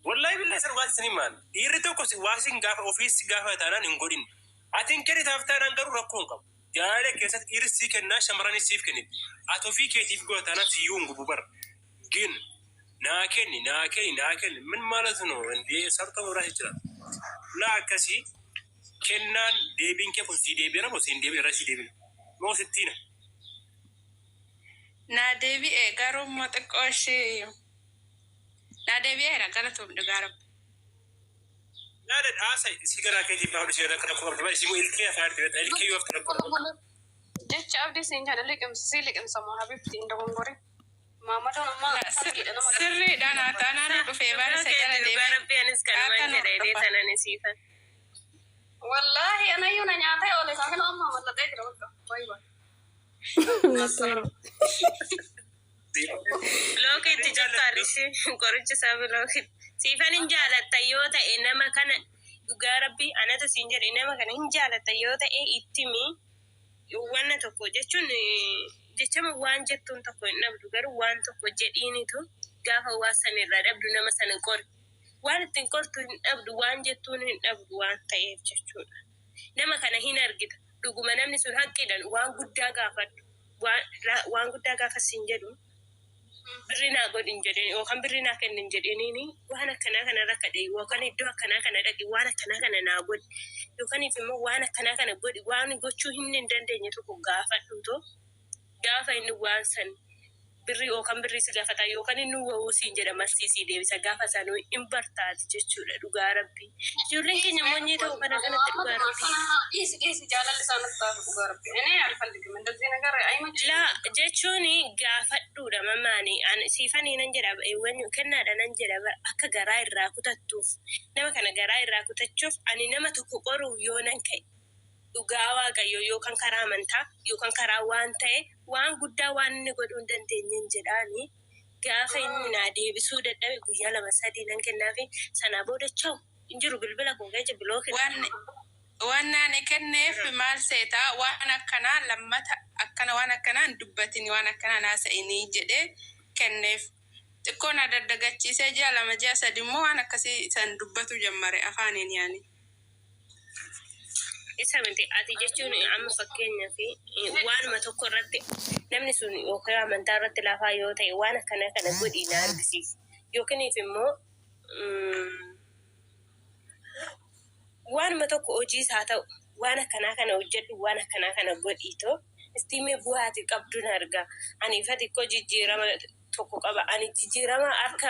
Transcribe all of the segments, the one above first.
والله بالله سر واسني مان يرتو كوسي واسين غاف اوفيس غاف تانان انغودين اتين كري تافتان انغرو ركون كم جاري كيسات يرسي كنا شمراني سيف كني اتو في كيتيف غو تانا سيون غبر جن ناكني من مالتنو اندي سرتو راهجرا لا كسي كنان ديبين كيف سي ديبينا بو سين ديبي راسي ديبي مو 60 نا ديبي غارو متقوشي لا ديبي انا غلطو دغارو لا لا اساي سيغرا كيتي باو دي شيرا كنا كور بس مو الكيا فارت الكيا يوفت جتش ابدي سينجا لكم سيلكم سما حبيبتي عندكم غوري ماما دون ما سري دانا تانا دو في بار سجل ديبي ربي انس كان ما يدري انا نسيفه والله انا يونا نياتا ولا ساكن امها ولا تجرا باي باي لوكي تجاريشي كورچ ساب لوكي سيفان انجالا تيوتا انما كان غاربي انا تسينجر انما كان انجالا تيوتا اتمي وانا تكو جچون جچم وان جتون تكو نبدو غير وان تكو جديني تو غافا واسن الربدو نما سن كور وان تنكور نبدو وان جتون نبدو وان تاي جچون نما كان هنا رغيت دغما نمني سن حقيدان وان غدا غافا وان غدا غافا سينجدو برينا غودين جدين او كان برينا كن جديني وانا كنا ركدي وكان يدو كنا دغي وانا كنا ناغود يو كان يفهم وانا كنا غودي وانا غوچو هنن دندني تو غافا تو غافا ان وانسن بري او كان بري سغافتا يو كان نو و سينجدا مسيسي دي سغافا سانو امبرتات جچودا دوغا ربي جولين كني موني تو كنا دوغا ربي ايسي جالا لسان دوغا ربي انا عارفه لك من دزي نغير اي لا جچوني غافا دودا ماماني ان سيفاني ننجدا اي وني كنا دا ننجدا اكا غراي راكوتاتوف نما كان غراي راكوتاتشوف اني نما تو قرو يونان كاي ugawa ga yoyo kan karamanta yo kan karawanta wan gudda wan ne godon dante nyenjedani gafa inna de bisu da dawi guyala masadi nan kenafi sana boda chaw injiru bilbila ko gaje block wanna ne kenne fi mal seta wana kana lamata akana wana kana dubbatini wana kana nasa ini jede kenne kona daddagachi se jala majasa dimmo wana kasi san dubbatu jammare afanen yani isabenti ati jechuni am fakenya fi wan ma tokorate namni sun o kaya man tarate la fa yo tay wana kana godi na argisi yo kani fi mo wan ma tokko oji sata wana kana ujjadu wana kana godi to istime buati qabdun arga ani fati ko jijirama tokko qaba ani jijirama arka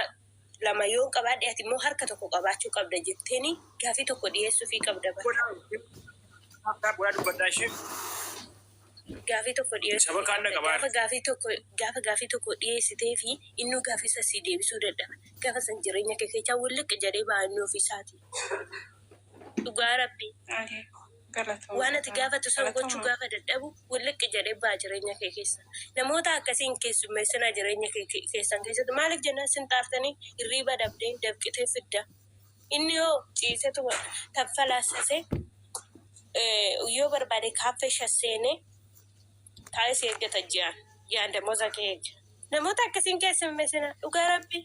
lama yo qabade ati mo harka tokko qabachu qabda jetteni gafi tokko diyesu fi qabda ba Apa buat berdasar? Gafi to kodi. Siapa kan nak kabar? Gafi to kodi STV. Inu gafi sasidi sudah dah. Gafi sanjirnya kekecah ulik jadi bahan ofisati. Ugarapi. Okay. Wana tigafa to sama gochu gafa dadabu ulik jadi bajirnya kekesa. Namota kasin kesu mesena jirnya kekesan kesa. Malik jana sintaftani riba dabde dab kita fidda. Ini yo cise to tafalasa yo barbade kafe shasene tayi se ke tajja ya da moza ke na mota kasin ke sun mesena ugarabi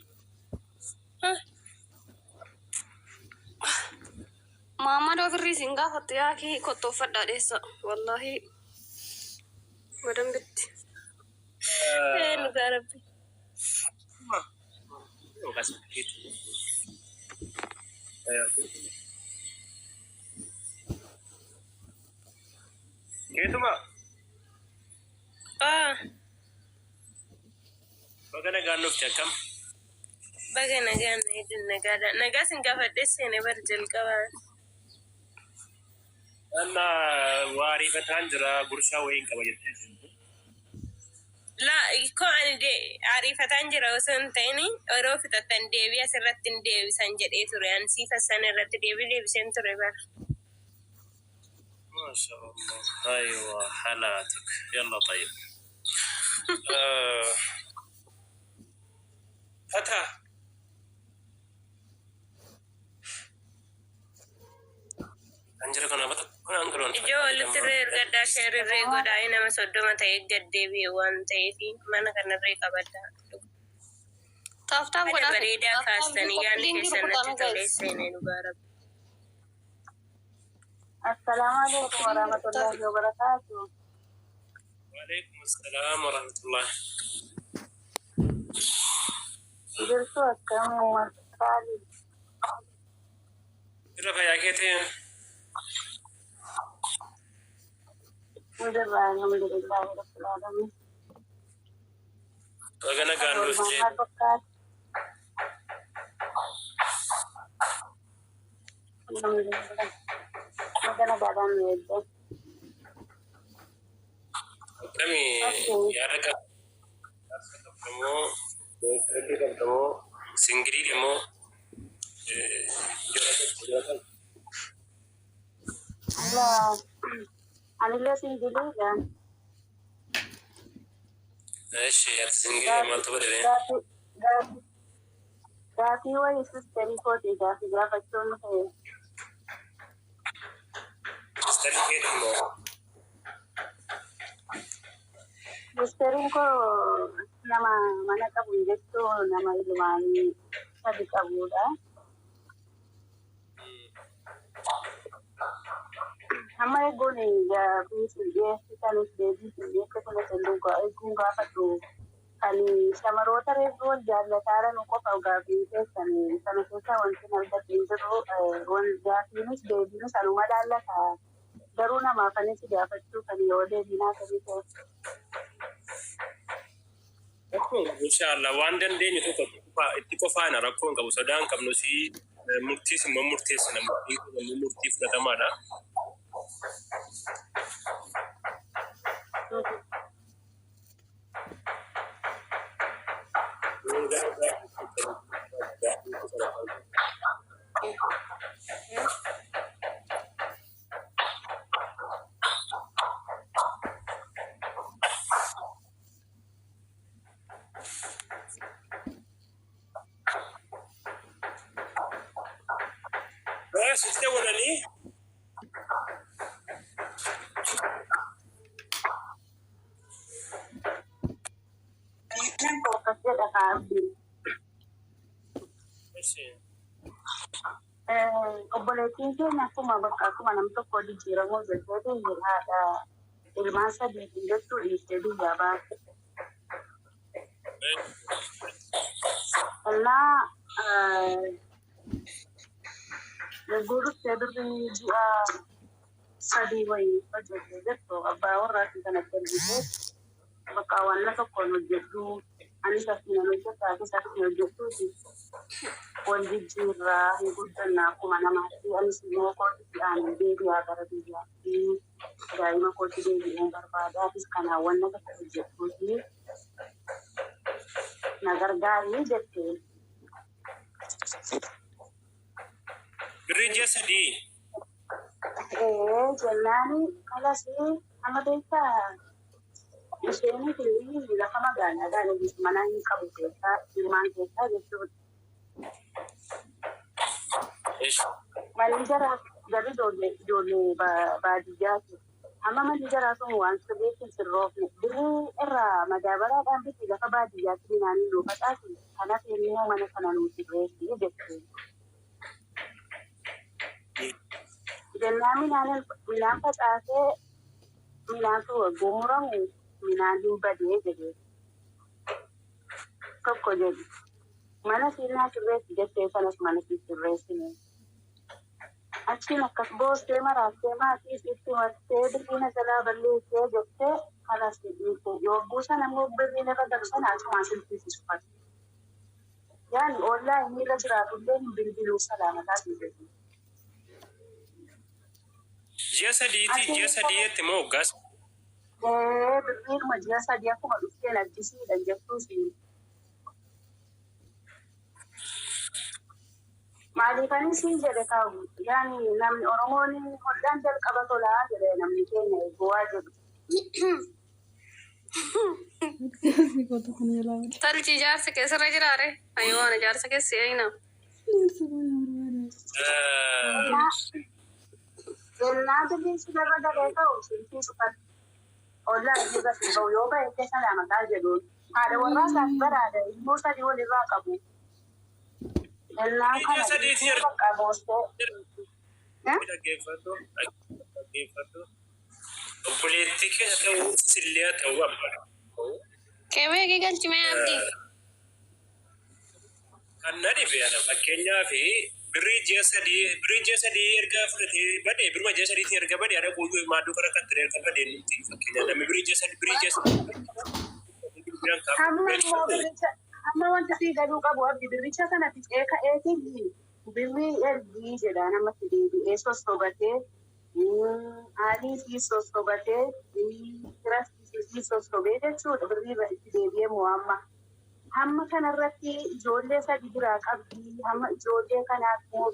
mama do fri singa hotiya ki ko to fadda desa wallahi wadam bit ugarabi yo kas gitu ayo Gitu mah. Bagana ganuk cakam. Bagana gan itu negara. Negara singkafa desa ne berjel kawan. Anna wari fatanjra bursa wain kawajet. La iko ande ari fatanjra wasanteni oro fitatan dewi asratin dewi sanjade turan sifa sanrat dewi sentre bar. ما شاء الله أيوة حالاتك يلا طيب فتح أنجلك أنا أنقرون جو اللي تري قد شهر الري قد أنا مسودة ما تيجي ديبي وان تيجي ما أنا كنا الري قبلها Taaftaan Ada godhaa. bareedaa kaastanii yaadni keessan natti toleessine dhugaa rabbi. Assalamualaikum warahmatullahi wabarakatuh. Waalaikumsalam warahmatullah. Jirtu akkam sekali. Irra fayyaa keetiin Alhamdulillah rabbil alamin. wagana gaandoos jee Muhammad Bakar. Alhamdulillah. Magana badan yedde. kami yaada qabdamoo beekamtii qabdamoo singirii demoo jaalatan Allah. Anillee singili kan. eeshi ati singirii maaltu badale Gaafi wayi sisterii kooti gaafi gaafachuun ta'e. sisterii keetiin moo Sisteriin koo nama mana qabu jechuun nama ilmaanii sadi qabudha. Amma eeguun gaaffii dhiyeessitanis deebii eeguun gaafatu kan shamarroota reeffuu wal jaallataadhaan qofa gaaffii keessan sana keessa wanti argate hin jiru gaaffiinis deebiinis anuma laallata garuu namaaf anis gaafachuu kan yoo deebiinaa kamii ta'e. inshallah waan dandeenyu tokko itti qofaana rakkoon qabu sodaan qabnu si murtiis immoo murteessina murtii fudhatamaadha. Sudah wala ni Obboleettiin keenya akkuma nam tokko jijjiiramoo jechuudha haadha ilmaan sadiitiin jechuun dhiistee biyyaa baate. Guruttee birrii ji'a sadii wayii hojjetee jirtu abbaa warraatiin kan argamsiisee bakka wanna tokkoon hojjedhu anis akkuma hojjetaa fi akkuma hojjettuuti wal jijjiirraa hin guddanna akkuma namaatti anis immoo kootti aanee deebi'aa gara biyyaatti daa'ima kootti deebi'een barbaadaafis kanaan wanna tokko hojjettuuti na gargaarii jettee. Birrii sadii. Jennaani kalasii amma beektaa isheen kun lafa magaalaadhaan mana hin qabu keessaa ilmaan keessaa jechuudha. Manni jaraa garri ijoollee baadiyyaati. Amma manni jaraa sun waan sirreetti sirroofne birrii irraa madaabaraadhaan biti lafa baadiyyaatti binaanii nuu facaati. Kanaaf immoo mana kana nuu sirreessi jechuudha. Jennaan midhaan facaasee midhaan sun gumuramu midhaan hin badee jedhee tokko jedhu mana siinaa sirreessi jettee sanas mana sii sirreessine achiin akkas boostee maraattee maatii itti martee birriina jalaa balleessee jettee kanas dhiibbee yogguu sana immoo birriina irra darsan achumaan silfisiisu fate yaani ollaa inni irra jiraatullee hin bilbiluu salaamataa dhiibbee. Ji'a sadiitti moo waggaas? Birriinuma ji'a sadii akkuma dhufteen addisiidhaan jettuusi. Maaliifanii siin jedhe kaa'u yaani namni Oromoon hodhaan jalqaba tolaa jedhe namni keenya eeguwaa jedhu. Talchi ijaarsa keessarra jiraare ayyoon ijaarsa keessa eeyna. Jennaan birriin si irra galee ta'u silfii sufatu. Ollaa inni gadi ba'u yoo ba'e keessa lama qaal jedhuun هذا والراس برادة موسى دي ولي راقبوا الله بريجة سديتي راقبوا obboleettii keessa ta'uu sillee ta'uu abbaa. Kewee galchime abdi. Kan na dhibe ana fakkeenyaaf birrii ji'a sadii erga fudhatee badee biruma ji'a sadiitiin erga badee ana guyyuu maadduu kana kan ture erga badee nuti fakkeenyaaf namni birrii ji'a sadii amma wanti si gaduu qabu abdi birricha sanatti ceeka eetii birrii ergii jedha namatti deebi'ee sossobatee haalii fi sossobatee firasii sossobee jechuudha birrii itti deebi'ee mo'amma. Hamma kanarratti ijoollee sadi biraa qabdi. Hamma ijoollee kanaaf immoo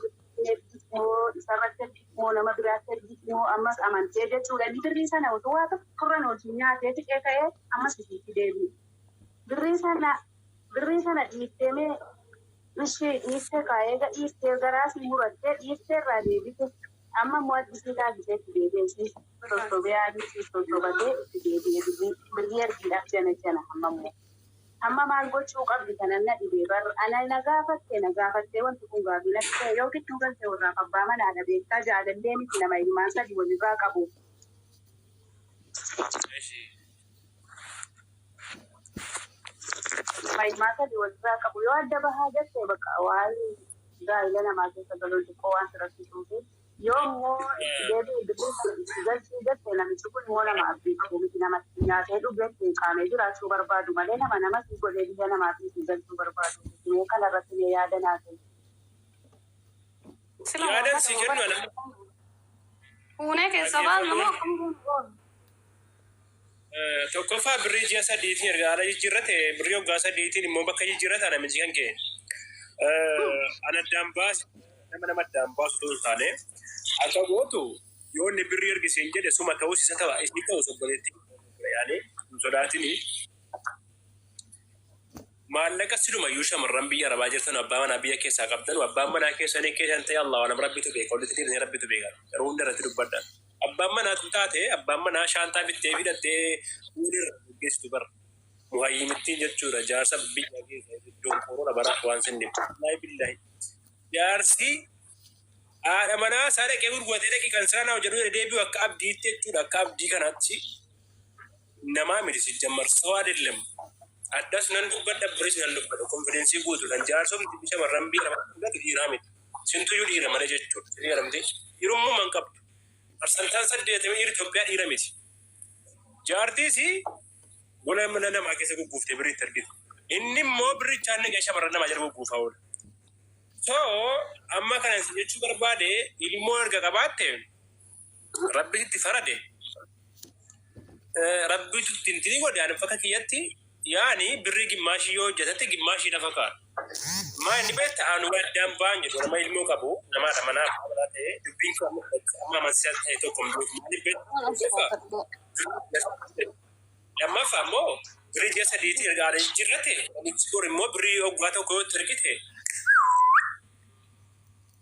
isarratti ergimoo nama biraatti ergimoo ammas amantee jechuudha. Inni birrii sana utuu waa tokkorran hojii nyaatee xiqqee ka'ee ammas isiitti deebi'e. Birrii sana dhiiftee ishee dhiiftee kaa'ee dhiiftee garaas murattee dhiiftee irraa deebite. Amma immoo addisii taasisee itti deebi'e. Sossobee haalii fi sossobatee itti deebi'e. Birrii ergiidhaaf jana amma immoo. Amma maal gochuu qabdi kanan na dhibee bar ana na gaafattee wanti kun gaafii lakkee yoo gidduu galtee warraaf abbaa manaadha beektaa jaalallee miti nama ilmaan sadii walirraa qabu. Nama ilmaan sadii walirraa qabu yoo adda bahaa jettee bakka waan gaa'ila namaa keessa galuun xiqqoo waan sirakkisuufi yoo immoo galchii jettee namichi kun immoo nama abdii qabu miti nama nyaatee dhugeetti qaamee jiraachuu barbaadu malee nama si godhee biyya namaatiif galchuu barbaadu. Mee kanarratti mee yaada naatee. Yaadan si kennu ana. Fuunee keessa baasu moo tokkoffaa birrii ji'a sadiitiin erga haala jijjiirrate birrii waggaa sadiitiin immoo bakka jijjiirrata namichi kan ka'e. Ana addaan baasu nama addaan baasu ta'uu taane akka gootu yoo inni birrii ergisiin jedhe suma ta'us isa ta'a isni ta'us obboleetti yaani hin sodaatini. Maallaqa silumayyuu shamarran biyya arabaa jirtan abbaa manaa biyya keessaa qabdan abbaan manaa keessanii keessan ta'e Allah waan rabbitu beeka walitti dhiirri rabbitu beeka yeroo hunda irratti dubbadha. Abbaan manaa taate abbaan manaa shaantaa bittee fidhattee fuulirra geessitu bara. Muhayyimittiin jechuudha jaarsa biyya keessa iddoon kooroora bara waan sinni. Wallahi billahi. Jaarsi haadha manaa isaa dhaqee gurguratee dhaqee kan sirnaa jedhu deebi'u akka abdiitti jechuudha akka abdii kanaatti namaa miti si jammarsoo adeemu. Addas nan dubbadha biris nan dubbadha konfidensii guutuudhaan jaarsomti shamarran biyya lama dhiiraa miti. Sintuyyuu dhiira malee jechuudha. Dhiiramtee dhiirummaa man qabdu. Parsantaan 8 dhiira Itoophiyaa dhiira miti. Jaartiisi gola mana namaa keessa gugguuftee biriitti argitu. Inni immoo birichaan nagaya shamarran namaa jala gugguufaa oola. So amma kana jechuu barbaade ilmoo erga qabaatte rabbitti farade. Rabbitu tintinii godhe ani fakka kiyyatti yaani birrii gimmaashii yoo hojjetatti gimmaashii lafa ka'a. Maa inni beekta anu addaan baan jedhu nama ilmoo qabu namaadha manaa qabaa ta'e dubbiin kan amma amansiisaa ta'e tokko maaliif beekta? Lammaffaa immoo birrii ji'a sadiitii erga haala jijjiirrate namichi bor immoo birrii waggaa tokko yoo ergite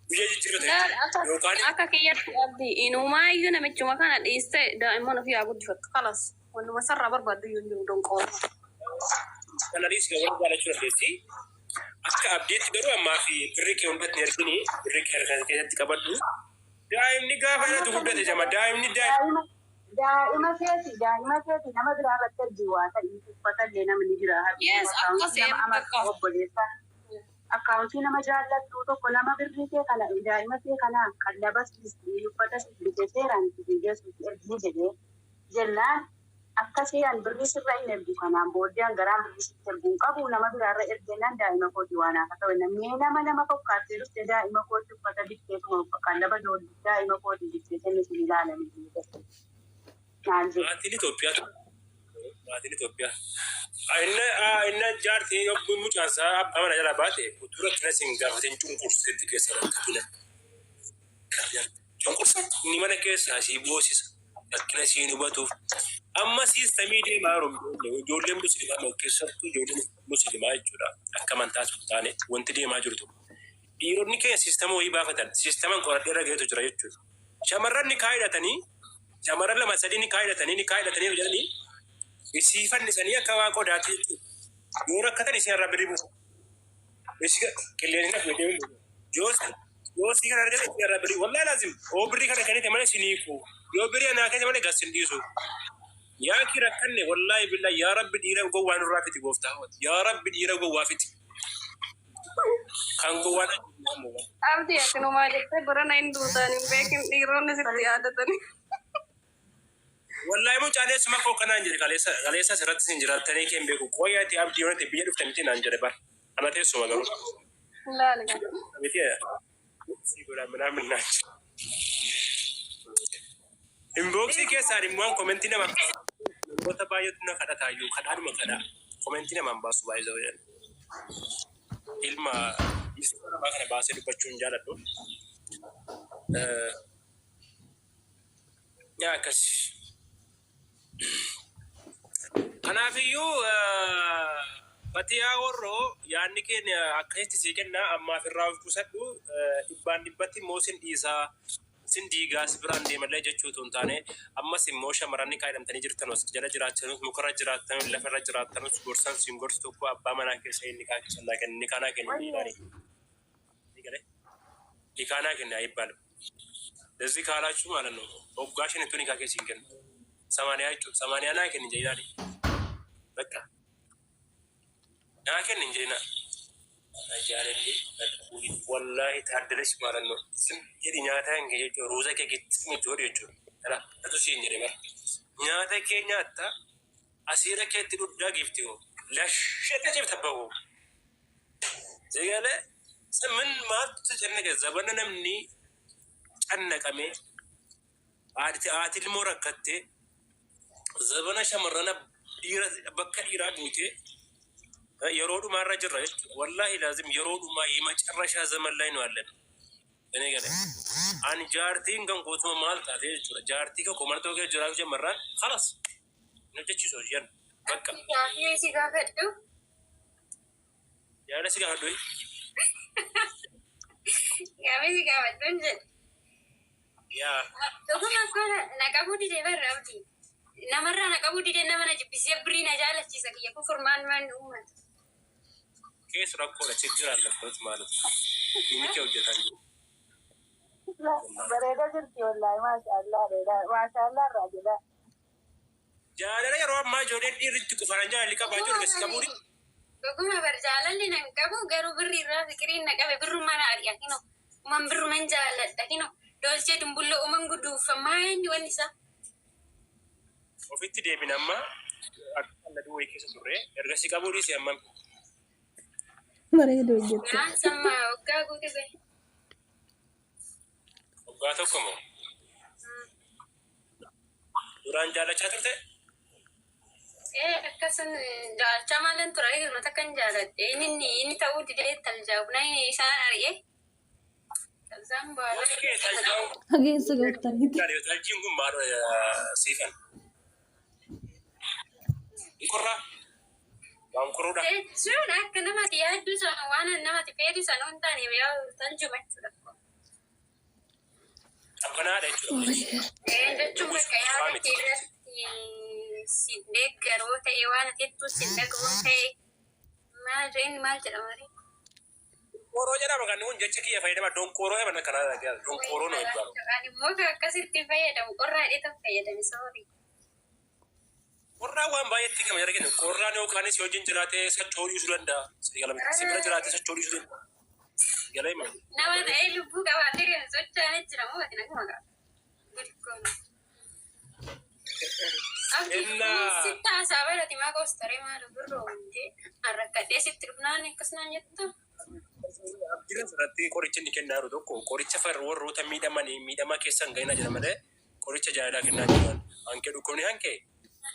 biyya jijjiirrate yookaan akka kiyyatti abdi inumaayyuu namichuma kana dhiiste daa'imman ofii haa guddifatu kalas wannuma sarraa barbaaddu iyyuu jiru donqoon. Kanaanis gabaa jaalachuu dandeessi. Akka abdiitti garuu ammaa fi birrii kee hundatti ergini birrii kee harka keessatti qabadhu. Daa'imni gaafa irratti guddate jama daa'imni daa'ima keeti nama biraa irratti ergi waa ta'ii uffatallee namni jira. Yes akkasii obboleessa. Akkaawuntii nama jaallattu tokko nama birrii kee kana daa'ima kee kana qallabas uffata bitee seeraan itti geessuuf ergii jedhee jennaan akkasiin birrii sirra hin ergu kanaan booddeen garaan birrii sitti erguun qabu nama biraarra ergennaan daa'ima kooti waan akka ta'u namni nama fokkaattee dhufte daa'ima kooti uffata bitteetuma qallaba joolli daa'ima kooti bittee kenni sun ilaalanii Maatiin Itoophiyaa. Inna jaartii yookiin mucaasaa abbaa mana jala baate utuu rakkina siin gaafateen cunqurseetti keessa rakkina. Cunqursa inni mana keessaa sii boosisa rakkina siin hubatuuf. Amma siistamii deemaa ijoolleen musliimaa keessattuu ijoolleen musliimaa jechuudha. Akka amantaa sun taane wanti deemaa jirtu. Dhiironni keenya siistama wayii baafatan siistaman qoradhee rageetu jira jechuudha. Shamarran ni kaayidhatanii shamarran lama sadii ni kaayidhatanii jedhanii isiifannisanii akka waa qodaatti jechuudha. yoo rakkatan isin irraa birrii buusu. Isin qilleensi na fudhatee yoo si kana argate isin irraa birrii wallahi laazim oo birrii kana kennite malee siniifu yoo birrii anaa kennite malee gas hin dhiisu. Yaa ki rakkanne wallahi billahi yaa rabbi dhiira gowwaa nurraa fiti gooftaa yaa rabbi dhiira gowwaa fiti. Kan gowwaa Abdi akkanumaa jettee barana hin duutaan hin beekin dhiironni sitti yaadatani. Wallahi mun caalessu makoo kanaan jedhe kaleessa sirratti sin jiraatanii keen beeku qoyaati abdii yoonate biyya dhuftanitti naan jedhe bar ana teessuma garuu. Laali kan. Miti si godha minaamin naan jedhe. Inboxii keessaan immoo komentii nama namoota baay'eetu na kadhataayyuu kadhaadhuma kadhaa komentii namaan baasu baay'ee za'a ilma namaa kana baasee dubbachuun jaaladhu. Yaa akkasi. Kanaafiyyuu batiyaa warroo yaadni keenya akkasitti sii kennaa ammaaf irraa of qusadhu dhibbaan dhibbatti immoo sin dhiisaa sin diigaas biraan deemallee jechuutu hin taane ammas immoo shamarranni kaa'edhamtanii jirtanus jala jiraatanus mukarra jiraatanus lafarra jiraatanus gorsan siin gorsi tokko abbaa manaa keessa inni kaa keessa naa kenni kaanaa kenni dhiiraanii. Ikaanaa kenni ayibbaalu. Lezii kaalaachuu ማለት ነው ወጋሽ ነቱን ካኬ ሲንገን 80 naa kenni jeelaani. Bakka naa kenni jeena ajaalalli wallahi taaddalesh ማለት ነው jedhi nyaata hin geejjoo ruuza kee gitti mujjoodhi jechuudha. Ala atu siin jedhe bara nyaata kee nyaatta asiira keetti dhuddaa gifti hoo lashshee jibta bahu jegalee ምን ማለት ተጨነቀ ዘበነ ነምኒ ጨነቀሜ አቲ ልሞረከቴ ዘበነ ሸመረነ ዲራ በከ ዲራ ዱቴ የሮዱ ማረጀራ ወላሂ ላዝም የሮዱ ማ የመጨረሻ ዘመን ላይ ነው ያለን። እኔ ገለ አንጃርቲን ገንቆቶ ማለት አለ ጃርቲ ከኮመርቶ ገ ጅራው ጀመራን خلاص ነጭ ሶጂያን በቃ ያ ሲጋፈዱ ያለ ሲጋፈዱ Gaafii gaafadhuun jedhe. yaa Dhuguma akka naqabuu didee barra abdii. Namarraa naqabuu didee nama na jibbisee birrii na jaalachiisa kiyya kun furmaan maan uummata. keessa rakkoodha chijjira laftoot ማለት inni kee hojjetan jiru. Bareeda jirti wallahi maashaallah maashaallah irraa jedha. Jaalala yeroo ammaa ijoolleen dhiirritti qufaan jaalalli qabaa jiru gasi qabuuri. Dhuguma bar jaalalli nan qabu garuu birrii irraa fikiriin na qabe birruma na ari'a kino. Uman birruman jaaladha kino. Dolchee dumbulloo uman guduufamaa inni wanni isaa. Ofitti deebiin amma akka kalladuu wayii keessa turre ergasii qabuuris amma. Bareedu hojjette. Naan sammaa waggaa guute bahe. Waggaa tokko moo? Duraan jaalachaa turte? Akkasan jaalachaa maalan tura hirmata kan jaaladhe inni ta'uu didee taljaabuna isaan ari'e. Talzaan baala. Hageessa gooftaniiti. Taljiin kun maal siifan? Inkorraa? Waan kuruudha? Jechuun akka namatti yaadduu sana waan namatti fedhisan waan taaneef yaa taljuma jechuudha. Qabbanaadha jechuudha. Jechuun bakka yaada keessatti si deeggaroo ta'e waan atettuu si dhaga'uu ta'e maal jedhama? Donkooroo jedhama kan kun jecha kiyya fayyadama donkooroo jedhama kanaa donkooroo nama jedhama. Ani immoo akkasitti fayyadamu qorraa dheetan fayyadame soorii. Qorraa waan baay'eetti gama jara kennu qorraan yookaanis yoo wajjin jiraatee socho'uu dhiisuu danda'a. Si bira jiraatee socho'uu dhiisuu danda'a. Galee maali? Nama ta'ee lubbuu qabaatee kan socho'an jira moo ati naguma qaba? Sitti haasaa balati maa koostaree maal birroo hundee harrakkadhee sitti dhufnaan akkasumaan jettu. Abdiin asirratti qoricha inni kennaa jiru tokko qoricha warroota miidhamaa keessan gahina jedha malee qoricha jaalalaa kennaa jiran hankee dhukkubni hankee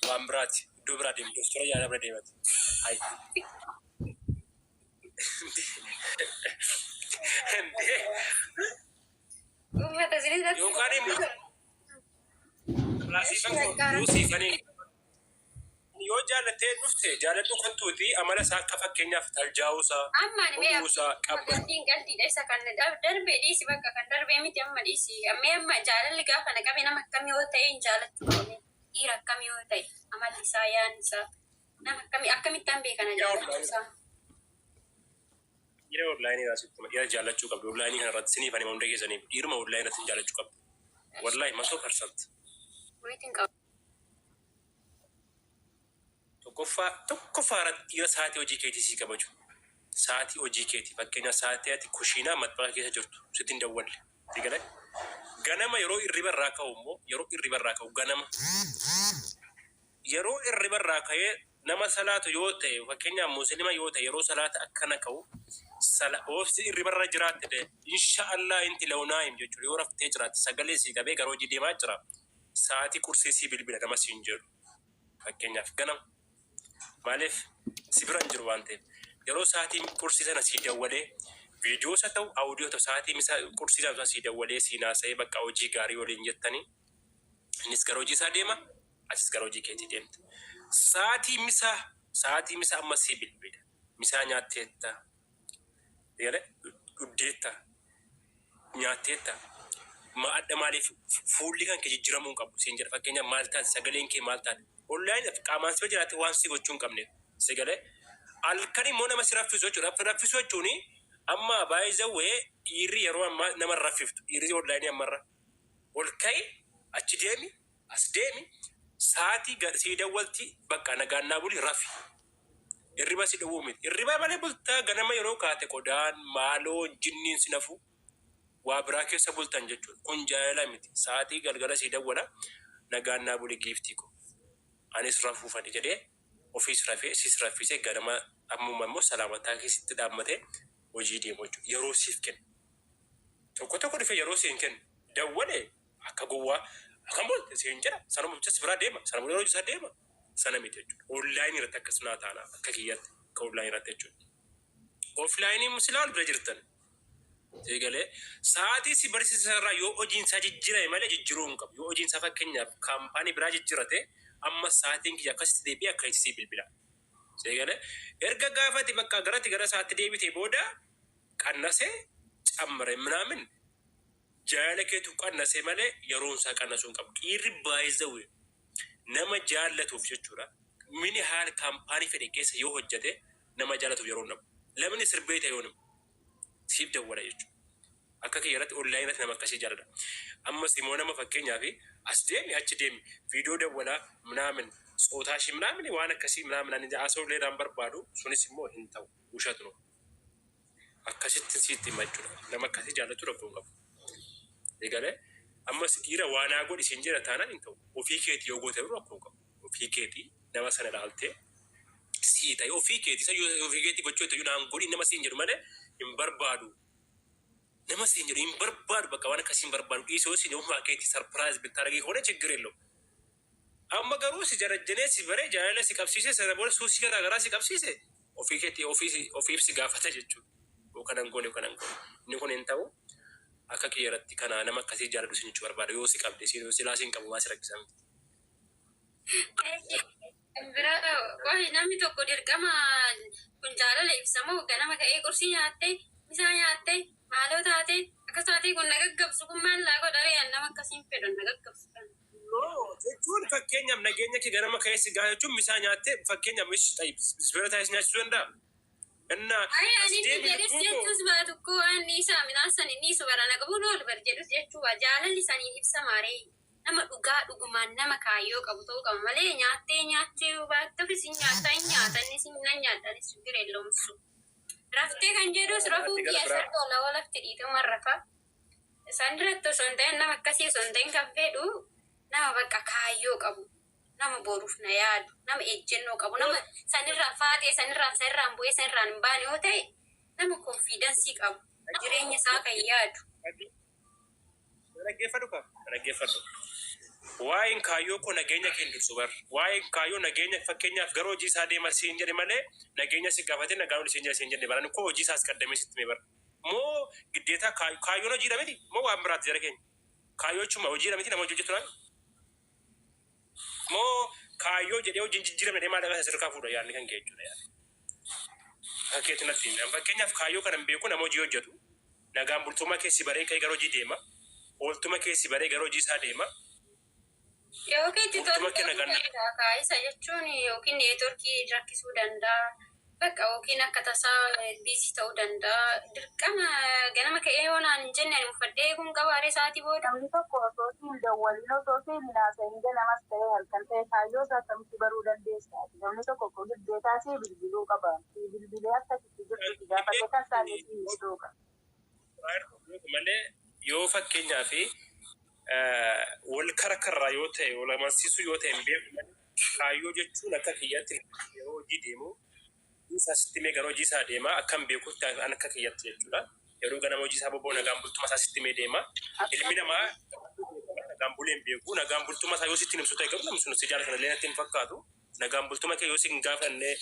waan biraati iddoo biraa deemu doostora jaalala bira deemati. Hayi. Uummata sinirratti. Yookaan immoo siifanii yoo jaalattee dhufte jaaladhu kan tuuti amala isaa akka fakkeenyaaf taljaa'uusaa dhuguusaa qabba. Qaldiidha isa kan darbee dhiisi bakka kan darbee miti amma dhiisi. Amma jaalalli gaafa naqabe nama akkamii yoo ta'e hin jaalachuu qabne dhiira akkamii yoo ta'e amalli isaa yaadni isaa akkamitti hambee kana jaalachuusaa. Yeroo onlaayinii raasitti dhiira jaallachuu qabdu. Onlaayinii kana irratti siniif ani hunda keessaniif dhiiruma onlaayinii irratti jaallachuu qabdu. Wallaahi 100%. Waitiin qaba. Tokkoffaa irratti dhiira sa'aatii hojii keetii sii kabaju. Sa'aatii hojii keetii fakkeenyaaf sa'aatii ati kushiinaa maxxanaa keessa jirtu sitti hin dawwalle. Si galee ganama yeroo irriba irraa ka'u immoo yeroo irriba irraa ka'u ganama. Yeroo irriba irraa ka'ee nama salaatu yoo ta'e fakkeenyaaf musliima yoo ta'e yeroo salaata akkana ka'u oofsi irriba irra jiraatte inshaallah inti lawnaayim jechuudha yoo raftee jiraatte sagalee sii qabee gara hojii deemaa jira sa'aatii qursii sii bilbila nama siin jedhu fakkeenyaaf ganama maaliif si bira hin jiru waan ta'eef yeroo sa'aatii qursii sana sii dawwalee viidiyoo isa ta'u audio ta'u sa'aatii misaa qursii sana sii dawwalee sii naasa'ee bakka hojii gaarii waliin jettanii innis gara hojii isaa deema asis gara hojii keetii deemte. Sa'aatii misaa amma sii bilbila. Misaa nyaatteetta. Dhuddeetta. Nyaatteetta. Adda maaliif fuulli kan kee jijjiiramuu hin qabu. Siin jedha fakkeenyaaf maal taate sagaleen kee maal taate. Onlaayinii qaamaan si jiraate waan si gochuu hin qabne. Sagalee halkan immoo nama si raffisu jechuudha. Raffisu jechuun amma baay'ee dhiirri yeroo ammaa nama raffiftu. Dhiirri onlaayinii ammarra. Ol ka'i achi deemi as deemi. Sa'aatii sii dawwalti bakka nagaannaa buli rafi. Irriba si dhawuu miti. Irriba malee bultaa ganama yeroo kaate qodaan maaloo jinniin si nafu waa biraa keessa bultan jechuudha. Kun jaalala miti. Sa'aatii galgala sii dawwala nagaannaa buli giiftii ko. Anis rafuufani jedhee ofiis rafee sis raffisee ganama ammuma immoo salaamataa keessatti dhaabbatee hojii deemu jechuudha. Yeroo siif kenna. Tokko dhufee yeroo siin kenna. Dawwalee akka gowwaa. Akan bolte siin jedha sana muchas bira deema sana mul'atu hojii isaa deema sana miti jechuudha. Onlaayinii irratti akkasuma taana akka kiyyaatti akka onlaayinii irratti jechuudha. Offlaayinii musilaan bira jirtan. Eegalee sa'aatii si barsiisan irraa yoo hojiin isaa jijjiirame malee jijjiiruu hin qabu. Yoo hojiin isaa fakkeenyaaf kaampaanii biraa jijjiirate amma sa'aatiin kiyya akkasitti deebi'ee akka itti bilbila. Eegalee erga gaafate bakka gara sa'aatti deebitee booda qannasee cammare minaamin. Jaalala keetu qannasee malee yeroon isaa qannasuu hin qabu. Dhiirri baay'ee nama jaallatuuf jechuudha. Mini haala kaampaanii fedhe keessa yoo hojjete nama jaallatuuf yeroo namu. Lamni sirbee ta'e yoo namu siif dawwala jechuudha. Akka kiyyarratti onlaayinatti nama akkasii jaalladha. Ammas immoo nama fakkeenyaaf as deemi achi deemi viidiyoo dawwalaa minaamin sootaashii minaamin waan akkasii minaamin ani haasawullee dhaan barbaadu sunis immoo hin ta'u ushatu. Akkasitti siitti hima jechuudha. Nama akkasii jaallatu rakkoo hin qabu. Eegalee ammas dhiira waan haa godhi siin jedha taanaan hin ta'u. Ofii keetii yoo goote rakkoo qabu. Ofii keetii nama sana ilaaltee sii ta'e ofii keetii gochuu ta'uu naan godhi nama siin jedhu malee hin barbaadu. Nama siin jedhu hin barbaadu bakka waan akkasii hin barbaadu. Dhiisoo siin ofumaa keetii sarpiraayiz bittaa dhagee hoone chiggireello. Amma garuu si jarajjanee si baree jaalala si qabsiise sana booda suusii garaagaraa si qabsiise ofii keetii ofiif si gaafata jechuudha. Kanan goone. Inni kun hin ta'u. Akka kiyyarratti kana nama akkasii jaalladhu sin jechuu barbaada yoo si qabde silaa siin qabu maa si rakkisaa miti. Wahi namni tokko dirqama kun jaalala ibsamoo ganama ka'ee qursii nyaattee misaa nyaattee maaloo taatee akkas taatee kun nagaggabsu kun maal laa godharee nama akkasiin fedhan nagaggabsu kana. Jechuun fakkeenyaaf nageenya kee ganama ka'ee si gaha jechuun misaa nyaattee fakkeenyaaf bira taa'ee si nyaachisuu danda'a. Ay, ani jedhus jechuus baatu ko ani isa minaasan inni isu barana qabu lool bar jedhus jechuu jaalalli sanii ibsa maaree nama dhugaa dhugumaan nama kaayyoo qabu ta'uu qaba malee nyaattee baattuuf isin nyaatan isin nan nyaatan isin bireelloomsu. Raftee kan jedhus rafuu biyya tola walafti dhiituma rafa. Isaan duratti osoo hin ta'in nama akkasii osoo hin ta'in kan fedhu nama bakka kaayyoo qabu. Nama boruuf na yaadu, nama ejjennoo qabu, nama sanirraan faatee, sanirraan bu'ee, sanirraan hin baane yoo ta'e, nama konfiidensii qabu, jireenya isaa kan yaadu. Dhaggeeffadhu. Waa'een kaayyoo koo nageenya kee hin dursu bar. Waa'een kaayyoo nageenya fakkeenyaaf gara hojii isaa deema siin jedhe malee nageenya si gaafatee nagaan oli siin jedhe barani koo hojii isaas qaddamee sitti mee bar. Moo giddeetaa kaayyoon hojiidha miti moo waan biraatti jara keenya. Kaayyoo jechuun hojiidha miti nama hojii hojjetu laata. Moo kaayyoo jedhee hojiin jijjiirame deemaa dhagaa sirkaa fuudha yaadni kan kee jechuudha yaadni. Fakkeetti natti fakkeenyaaf kaayyoo kana beeku nama hojii hojjetu nagaan bultummaa keessi baree ka'ee gara hojii deema ooltummaa keessi baree gara hojii isaa deema Yookiin itti Bultuma kenna ganna. tolfamudha. Kaayisa jechuun yookiin neetworkii rakkisuu danda'a. Bakka yookiin akka tasaa biizii ta'uu danda'a. Dirqama ganama ka'ee oolaan hin jenne ani uffadhee kun gabaaree sa'aatii booda. Namni tokko osoo siin dawwaliin osoo siin minaasanii ganamas ta'e halkan ta'e kaayyoo isaa akkamitti baruu dandeessaa? Namni tokko guddeetaa si bilbiluu qaba. Bilbilee akkasitti jirtu gaafate kan isaanii siin ibsuu qaba. Malee yoo fakkeenyaa fi wal karakarraa yoo ta'e wal amansiisuu yoo ta'e hin beeku kaayyoo jechuun akka kiyyatti yeroo hojii deemu isaa sitti mee gara hojii isaa deema akkam beekutti an akka kiyyatti jechuudha. Yeroo ganama hojii isaa bobboo nagaan bultuma isaa sitti mee deema. Ilmi namaa nagaan buleen beeku nagaan bultuma isaa yoo sitti himsu ta'e garuu namni sun si jaalatan illee natti hin fakkaatu. Nagaan bultuma kee yoo si hin gaafanne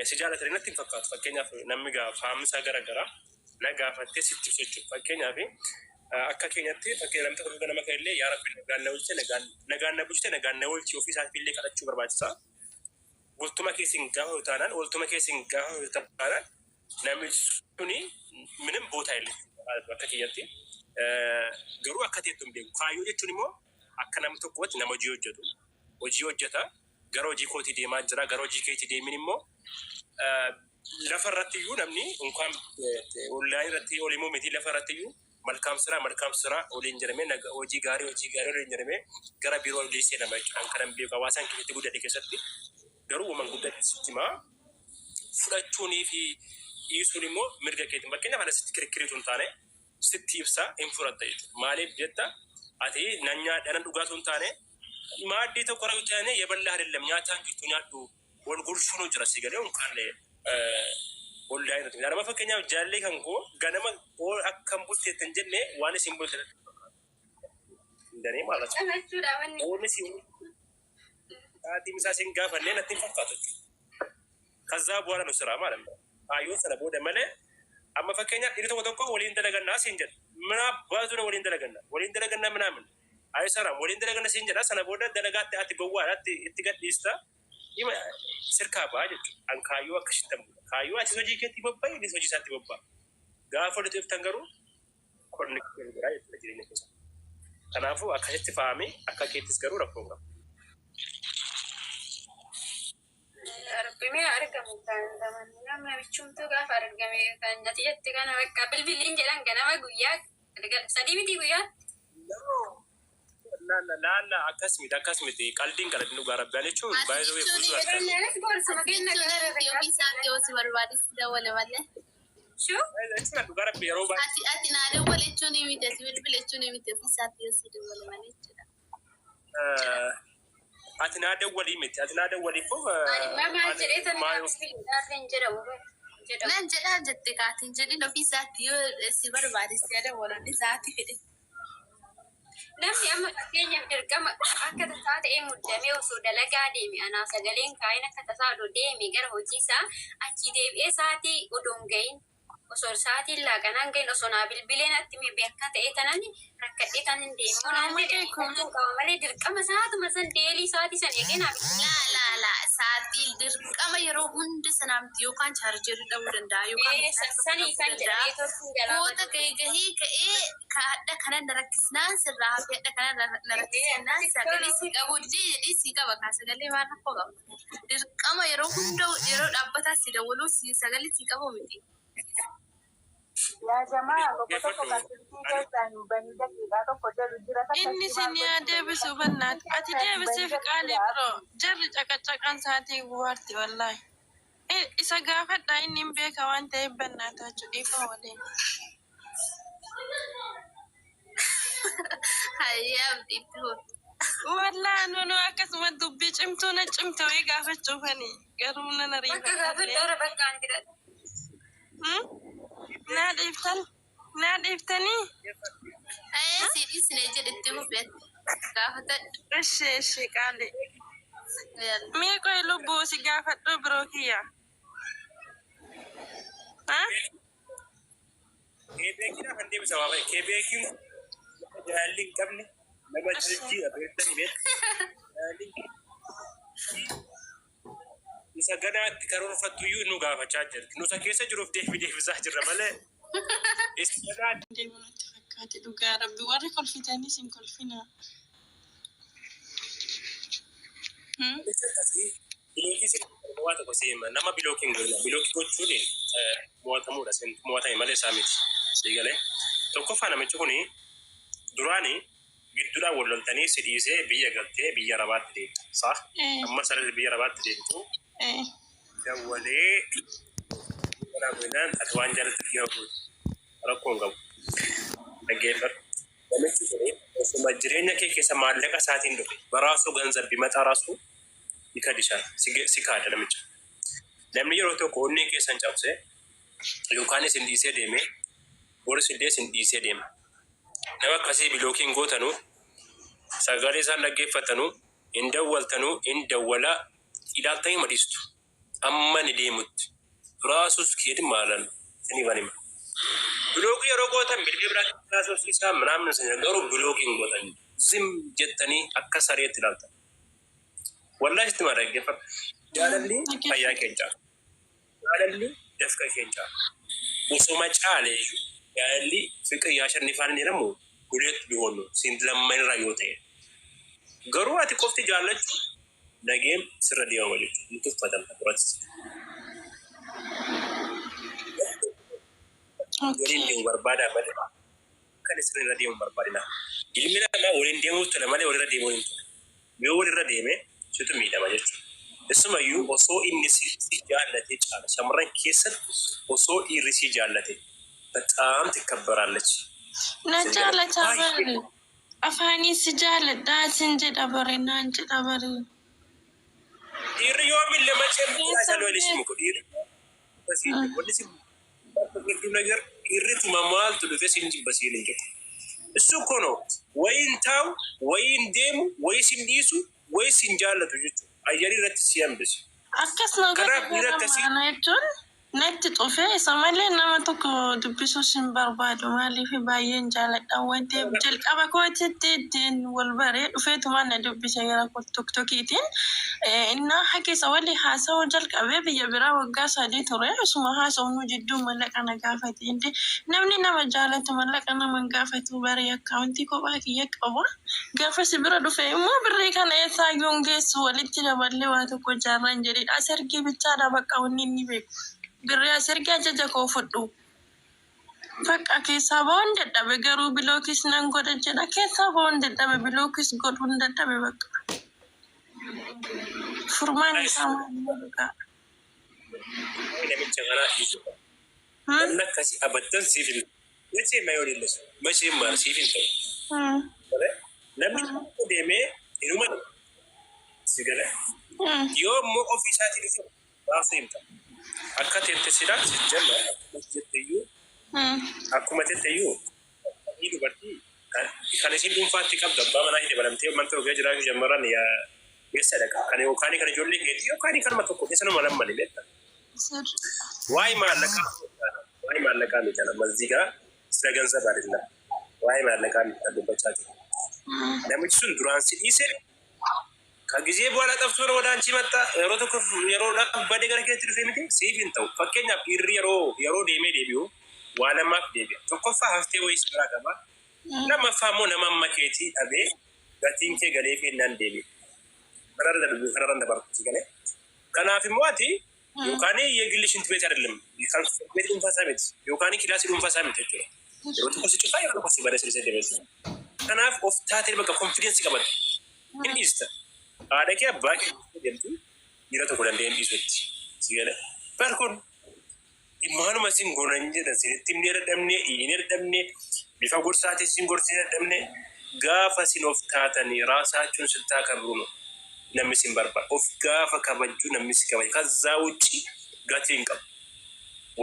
si jaalatan natti hin fakkaatu. Fakkeenyaaf namni faamsa garaagaraa na gaafattee sitti ibsu jechuudha. Fakkeenyaaf akka keenyatti fakkii namni tokko ganama kan illee yaa rabbi nagaan na bulchite nagaan na bulchite nagaan na bulchi ofii isaaf illee kadhachuu barbaachisa. Bultuma keessin gaafa utaanaan waltuma keessin gaafa utaanaan namni suni ምንም ቦታ የለም akka kiyyatti garuu akka teettu hin beeku. Kaayyoo jechuun immoo akka namni tokkotti nama hojii hojjeta gara hojii kootii deemaa jira gara hojii keetii deemin immoo lafa irratti iyyuu namni unkaan onlaayinii irratti olimuu miti lafa irratti iyyuu malkaam siraa waliin jedhamee hojii gaarii waliin jedhamee gara biroo geessee nama jechuudha. Kan hin beeku hawaasaan keessatti guddate keessatti garuu uuman guddate sistimaa fudhachuunii fi dhiisuun immoo mirga keetiin fakkeenyaaf ana sitti kirkiriitu hin taane sitti ibsa hin fudhatta jechuudha. Maaliif jetta ati nan nyaadhaan dhugaatuu hin taane maaddii tokko irra hojjetanii yebalaa adeelam nyaataan jirtu nyaadhu wal gurshuun jira si galee unkaan oldaa irratti. Nama fakkeenyaaf jaallee kan koo ganama akkam bulteetti hin jenne waan isin bulteetti hindanii maalatu. Oolli si sa'aatii misaa isin gaafannee natti hin fakkaatu jechuudha. Kazaa bu'aadha nu siraa maalan kaayyoo sana booda malee amma fakkeenyaaf dhiirri tokko waliin dalagannaa siin jedha. Mana baatudha waliin dalagannaa minaamin. Ayisaraan waliin dalaganna siin jedha sana booda dalagaatti ati gowwaadhaatti itti gadhiista. Sirkaa ba'aa jechuudha. An kaayyoo akkasitti ammoo kaayyoo atis hojii keetti bobba'e innis hojii isaatti bobba'a. Gaafa walitti dhuftan garuu qonni biraa jechuudha jireenya keessa. Kanaafuu akkasitti fa'amee akka keettis garuu rakkoo qaba. Argamee argamu kan namni bichumtuu gaafa argame kan ati jette kana bakka bilbiliin jedhan ganama guyyaa sadii miti guyyaa. Laalla akkasumiti qalbiin qaladin dhugaa rabbaan jechuun baay'ee buusuu dhugaa rabbi yeroo baay'ee. Ati naadeen walichuun himite si bilbilachuun himite ofiisaatti yoo si dabalu malee jechuudha. Ati naadeen walii miti ati naadeen walii koo. Nan jedhaa jette kaatiin jedhin ofiisaatti yoo si barbaade si dabaluun isaatti fedhe. Namni amma fakkeenyaaf dirqama akka tasaa ta'ee muddamee osoo dalagaa deeme anaa sagaleen kaa'in akka tasaa odoo deeme gara hojii isaa achi deebi'ee sa'aatii odoo hin gahin osoo sa'aatiin laaqanaan gahin osoo naa bilbileen atti miidhee akka ta'e tanani rakkadhee tan hin deemu. Malee dirqama sa'aatuma san deelii sa'aatii san eegee naa laa sa'aatii dirqama yeroo hundi sanaamti yookaan chaarjerii dhabuu danda'a yookaan sanii kan jedhamee goota gahee ka'ee kaadha kana na rakkisnaan sirraa hafi hadha kana na rakkisnaan sagalee si qabu jedhee si qaba kaa sagalee waan rakkoo qaba. Dirqama yeroo hunda yeroo dhaabbataa si dawwaluu sagalee si qabu miti. Yaa jamaa tokko kan sirrii keessaan banii daqiiqaa tokko jedhu jira. Inni sinii deebisuu bannaati. Ati deebisiif qaalee biroo jarri caqacaqaan sa'aatii guwaarti wallaahi. Isa gaafadhaa inni hin beeka waan ta'eef bannaataa jechuudha waliin. Hayyaaf dhiibboo. Wallaahi nunu akkasuma dubbii cimtuu na cimte wayii gaafachuufani garuu nan ariifa. bakka gaafadhaa bakkaan fidadha. Naa dhiiftanii? Siidhii sinee jedhetti hubette gaafatadha. Ishee qaalee. Mee qoy lubbuu si gaafadhu biroo kiyya. Keebeekiidhaaf kan deebisa waa baay'ee keebeekiin jaalli hin qabne nama jijjiira beektanii beektu. Isa ganaatti karoorfattu iyyuu nu gaafachaa jirti. Nusa keessa jiruuf deebisaa jirra malee. Isa ganaatti. Deemuun itti fakkaate dhugaa rabbi warri kolfitanis hin kolfinaa. Bilooki waan tokko seema nama bilookiin godhina bilooki gochuun mo'atamuudha mo'atame malee isaa miti siigalee tokkoffaa namichi kuni duraanii gidduudhaan wal loltanii si dhiisee biyya galtee biyya rabaatti deemtu saa amma sarara biyya rabaatti deemtu dawwalee kanaa godhinaan ati waan jaalatti dhiyaa godhu rakkoon qabu dhaggeeffadhu namichi kuni osuma jireenya kee keessa maallaqa isaatiin dhufe baraasuu ganzabbii maxaa raasuu ikadisha sikaada namicha namni yeroo tokko onnee keessan cabse yookaan isin dhiisee deeme boris illee isin dhiisee deema nama akkasii bilookiin gootanu sagalee isaan dhaggeeffatanu hin dawwaltanu hin dawwala ilaaltanii madhiistu amma ni deemutti raasus keedin maalan isinii banima bilookii yeroo gootan bilbila biraa raasus isaa manaamna sana garuu bilookiin gootan zim jettanii akka sareetti ilaaltan والله استمر الجفر جاللي فيا كنجا جاللي دفك كنجا وسوما جالي جاللي فكر ياشر نفان نرمو قلت بيقولوا سند لما نرايوته قرواتي كفتي جالت نجيم سر ديوم ولي نتوف بدل تبرز ولين ديوم بربادا بدل كان سر ديوم بربادنا إلمنا ما ولين ديوم تلا مالي ولين ديوم بيقول الرديمه شتو ميدا ماجت اسمه يو وصو إني سجالتي جال شمرن كيسد وصو إيري سجالتي بتأم تكبر عليك نجالة تبري أفاني سجالة دا سنجد أبري نانجد أبري إيري يوم اللي ما تشم أسألوا ليش مكو إيري بس إيري ولا سيم بقول نجار إيري تمامال تلوث سنجي بس إيري نجت السكونو وين تاو وين ديمو وين سنديسو ويسين جالة تجتو أيجاري رتسيان بس أكسنا أنا يجون نت طفي سمالي نما تكو دبيسو سنبربادو مالي في باين جالة أول ديب جل أبا كوات تدين والبري وفيتو مانا دبيسو يلا كو توك توكيتين إنا حكي سوالي حاسا وجل أبيبي يبرا وقاسا دي توري وسما حاسا ونجدو ملك أنا قافتين دي نمني نما جالة ملك أنا من قافتو بري أكاونتي كو باكي يك أبا قافة سبرا دفعي مو بري كان إيسا يونجيس والتي نبالي واتو كو جاران جريد أسرقي بيتادا بكاوني نبيك Gurriya serga jaja ko fuddu fakka keessa boon dadhabe garuu bilookis nan godha jedha keessa boon dadhabe bilookis godhuun dadhabe bakka furmaan isaa maaliidha namicha kana namni akkasii abattan siifin machee mayoonilles machee maar siifin ta'u namni deemee inuma sigale yoo immoo ofiisaatiin dhufu baasuu himta akka teette sidaa sijjalla akkuma tetteyyuu ni dubartii kan isin dhuunfaatti qabdu abbaa manaa hidhe balamtee manta ogaa jiraachuu jammaran geessa dhaqa kan yookaan kan ijoollee keetii yookaan kanuma tokko keessa nama lammani beekta waa'ee maallaqaa miti nama zigaa sira gansa baadilla waa'ee maallaqaa miti dubbachaa jiru namichi sun duraan si dhiise ከጊዜ በኋላ ጠፍቶ ነው ወደ አንቺ መጣ የሮ በደ ገረ ከት ሪፌሚቲ ሲቪን ተው ፈከኛ ፒሪ የሮ ዴሜ ዴቢዮ ዋለማፍ ዴቢያ ተቆፋ ሀፍቴ ወይስ ብራ ገባ ለማፋሞ ለማማኬቲ አቤ ጋቲንኬ ገሌፌ እናን ዴቢ ፈራረደ በርኩ ገለ ከናፊ ሞቲ ዮካኒ የግልሽ እንት ቤት አይደለም ይካል ቤት እንፋሳቤት ዮካኒ ክላስ እንፋሳቤት እጭ የሮ ተቆስ ጭፋ የሮ ተቆስ በደስ ሪዘደበስ ከናፍ ኦፍ ታቴል በቃ ኮንፊደንስ ይቀበል እንዲስተ Adake abbaa jedhamtu dhiira tokko danda'een dhiisutti si gala barkuun immaanuma isin goonan jedhan sinitti himnee dadhabnee iyyinee dadhabnee bifa gorsaatii isin gorsee dadhabnee gaafa isin of taatanii raasaachuun siltaa kabruunu namni isin barbaada of gaafa kabajjuu namni isin kabaju kazzaa wucci gatii hin qabu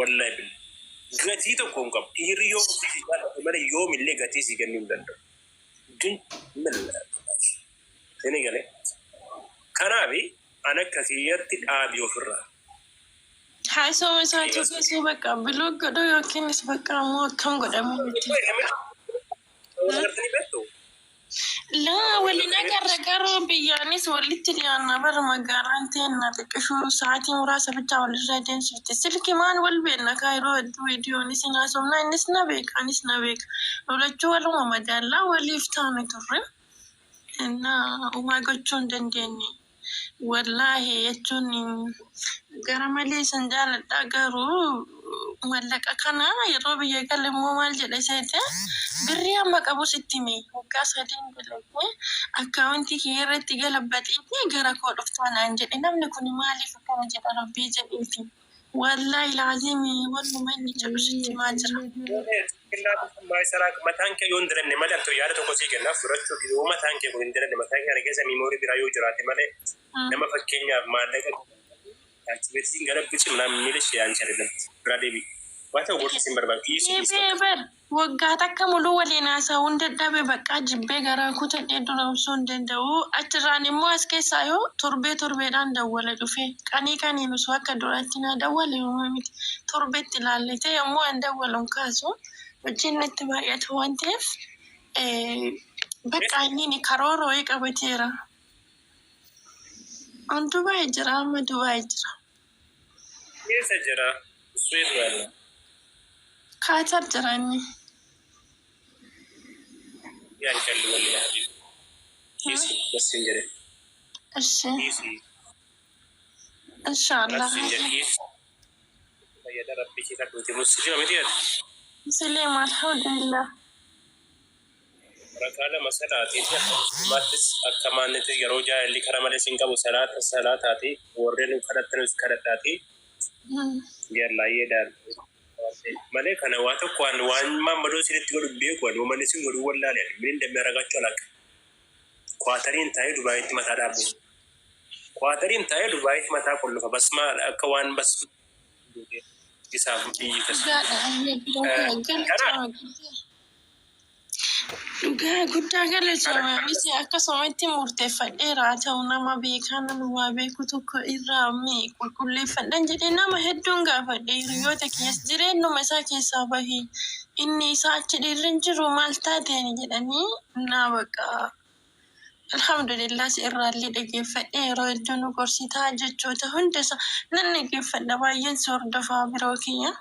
wallahi billee gatii tokko hin qabu dhiirri yoo ofii jaallatu malee yoomillee gatii si kennuu hin danda'u din mala sini galee kanabi ana kasiyatti dhaabi ofirra haaso masaatu kesu bakka bilog godo yokinis bakka mo kam godamu la wali nagaragaro biyanis walitti diana bar magarante na tekshuru saati murasa bitta wal raden sirti silki man wal benna kairo video ni sina somna nisna bek anisna bek walachu wal mamadalla wali iftame turre na uma gochon dendeni wallahi jechuun gara malee san jaaladha garuu mallaqa kana yeroo biyya galle immoo maal jedhe seete birrii amma qabus itti hime waggaa 3 dalagee akkaawuntii kee irratti galabbaxiitii gara koo dhuftaa naan jedhe namni kun maaliif akkana jedha rabbii jedheefi wallahi laazimi wannuma inni jedhu sitti maa jira. Mataan kee yoo hin diranne malee antoo yaada tokko sii kennaaf fudhachuu yoo mataan kee kun hin diranne mataan kee keessa miimoorii biraa yoo jiraate malee nama fakkeenyaaf maallaqa achibeetiin gara bici ምናምን የሚልሽ ያንቺ አይደለም ብራ ዴቢ ዋታ ወርስ ሲምበርባል ይስበል waggaa takka muluu waliin haasa'uun dadhabe bakka jibbee garaa kutadhee dura ibsuu hin danda'u achirraan immoo as keessaa yoo torbeedhaan dawwala dhufe qanii kaniin osoo akka duraatti na dawwale miti torbeetti ilaallite yommuu an dawwaluun kaasu wajjin natti baay'atu waan ta'eef bakka inni karooroo qabateera. An Dubaay jira amma Dubaay jira. Keessa jira Switzerland. Kaatar jira inni. Yaan kalli walii yaadi. Kiisi basiin jedhe. Ishi. Kiisi. Inshallah. Basiin jedhe kiisi. Fayyada rabbii keessa duuti musliima miti yaada. Musliima alhamdulillah. Rakkaala masalaati mattis akka maannetti yeroo jaalalli karaa malee siin qabu salaataati warreen kadhattanis kadhadhaati jaallaayeedhaan malee kana waa tokko waan mammadoo sinitti godhu beeku waan uummanni sin godhu wallaalee min እንደሚያረጋቸው አላውቅም ኳተሪን taa'ee Dubaayitti mataa dhaabu ኳተሪን taa'ee Dubaayitti mataa qollofa basma akka waan bas isaaf biyyi Dhugaa guddaa galatoomaanis akkasumatti murteeffadheera ta'u nama beekaa nama waa beeku tokko irraa qulqulleeffadhan jedhee nama hedduun gaafadhe hiriyoota keessa jireenyuma isaa keessaa bahee inni isaa achi dhiirri jiru maal taateen jedhanii naa bakka alhamdulillah si irraallee dhageeffadhe yeroo hedduu nu gorsitaa jechoota hundasa nan dhageeffadha baay'een si hordofaa biroo kiyya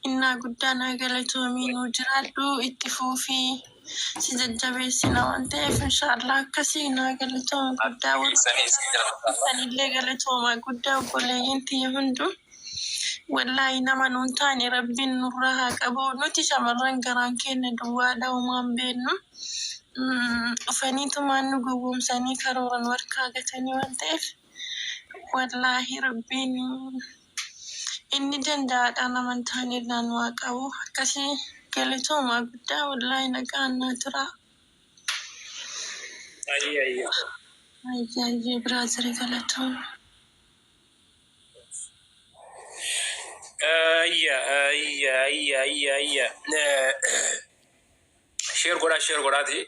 innaa guddaa naa galatoomii nu jiraadhu itti fuufii si jajjabeessina waan ta'eef inshaallah akkasii naa galatooma guddaa warsanillee galatooma guddaa obboleeyyiin tiyya hundu wallaahi nama nuun taane rabbiin nurraa haa qabu nuti shamarran garaan keenya duwwaadha uumaan beennu dhufaniitumaan nu gowwoomsanii karooran warkaa gatanii waan ta'eef wallaahi rabbiin inni danda'aadha naman taanirraan waa qabu akkasii galatooma guddaa wallaahi nagaan naa tura. Ayyaayye biraaziri galatooma. Ayya. Sheer godhaati.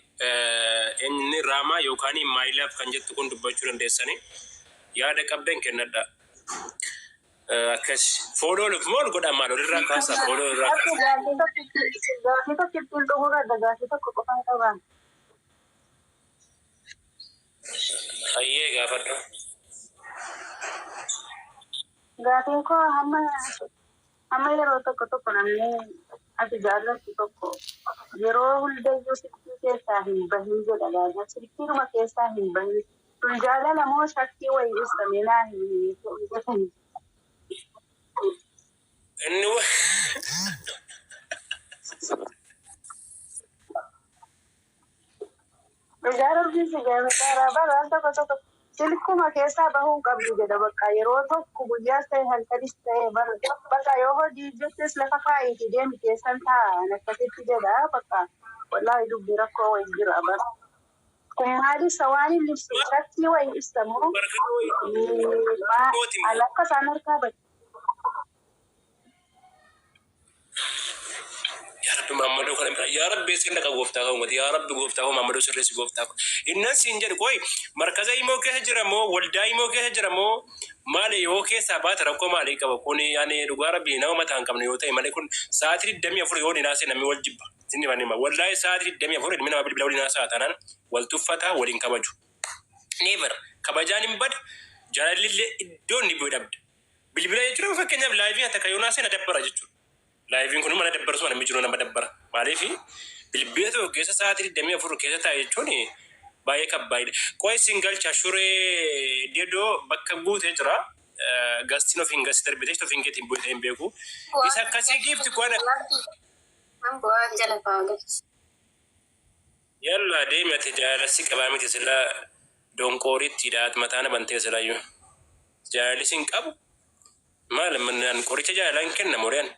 Inni raamaa yookaan maayilaaf kan jettu kun dubbachuu dandeessanii yaada qabdan kennadha. Akkas fooloo mool godhama irraa kaasa fooloo irraa kaasa. Gaafii tokko ittiin dhuguu gadda gaafii tokko qofaan qaban. Ayyee gaafadha. Gaafiin koo hamma yeroo tokko namni ati jaallatu tokko yeroo hundayyuu silkii keessaa hin bahin jedha gaafii silkiiruma keessaa hin bahin sun jaalala moo shakkii wayii ibsaminaa hin jedhani. Rabbiin si gaafataara baraan tokko silkuma keessaa bahuun qabdu jedha bakka yeroo tokko guyyaas ta'e halkanis ta'e bakka yoo hojii jettis lafa kaa'iiti deemi keessan taa'an akkasitti jedha bakka wallaahi dubbii rakkoo wayii jira bara. Kun maalisa waan hin ibsu shakkii wayii ibsamu akka isaan harkaa bakka. Ya Rabbi Muhammadu kana bira ya Rabbi sinna ka gooftaa ka ummati ya Rabbi gooftaa ko Muhammadu sirreessi gooftaa ko innan siin jedhu koy markaza imoo keessa jira moo waldaa imoo keessa jira moo maali yoo keessa baata rakkoo maali qaba kun yaani dhugaa Rabbi nama mataan qabne yoo ta'e malee kun sa'aatii 24 yoo dinaasee namni wal jibba sinni manima wallahi sa'aatii 24 ilmi nama bilbila waliin haasaa taanaan wal tuffata waliin kabaju never kabajaan hin bad jaalallee iddoon ni boodabda bilbila jechuun fakkeenyaaf laayivii akka kayyoonaa seen adabbara jechuudha. Laayivin kun mana dabbaru sana mijiroo nama dabbara. Maaliif bilbila tokko keessa sa'aatii 24 keessa taa'e jechuun baay'ee kabbaayidha. Qo'ee singalcha shuree dedoo bakka guutee jira. Gastiin ofiin gasti darbitee ofiin keetiin buutee hin beeku. Isa akkasii giifti qo'ana. Bu'aan jala fa'aa Yalla deemate jaalalli qabaa miti sila donkooritti hidhaat mataana bantee silayyuu. Jaalalli sin qabu. Maal qoricha jaalalaan kenna moreen.